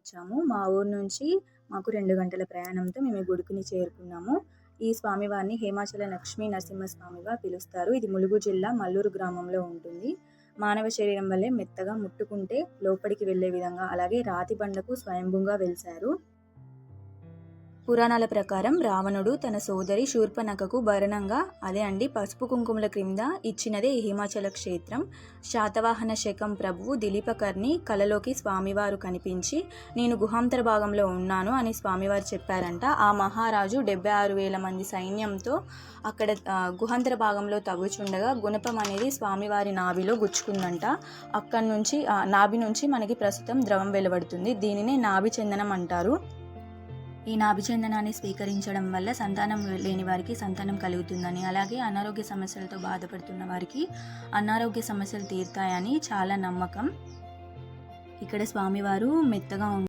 వచ్చాము. మా ఊరు నుంచి మాకు 2 గంటల ప్రయాణంతో మేము ఈ గుడికిని చేరుకున్నాము. ఈ స్వామివారిని హేమాచల లక్ష్మీ నరసింహస్వామిగా పిలుస్తారు. ఇది ములుగు జిల్లా మల్లూరు గ్రామంలో ఉంటుంది. మానవ శరీరం వల్లే మెత్తగా ముట్టుకుంటే లోపలికి వెళ్ళే విధంగా, అలాగే రాతి బండకు స్వయంభూగా వెలిశారు. పురాణాల ప్రకారం రావణుడు తన సోదరి శూర్పణఖకు భరణంగా పసుపు కుంకుమల క్రింద ఇచ్చినదే ఈ హిమాచల క్షేత్రం. శాతవాహన శకం ప్రభువు దిలీపకర్ణి కలలోకి స్వామివారు కనిపించి, నేను గుహాంతర భాగంలో ఉన్నాను అని స్వామివారు చెప్పారంట. ఆ మహారాజు 76,000 మంది సైన్యంతో అక్కడ గుహాంతర భాగంలో తవ్వుచుండగా గుణపం అనేది స్వామివారి నాభిలో గుచ్చుకుందంట. అక్కడి నుంచి నాభి నుంచి మనకి ప్రస్తుతం ద్రవం వెలువడుతుంది. దీనినే నాభి చందనం అంటారు. ఈ నాభిచందనాన్ని స్వీకరించడం వల్ల సంతానం లేని వారికి సంతానం కలుగుతుందని, అలాగే అనారోగ్య సమస్యలతో బాధపడుతున్న వారికి అనారోగ్య సమస్యలు తీరుతాయని చాలా నమ్మకం. ఇక్కడ స్వామివారు మెత్తగా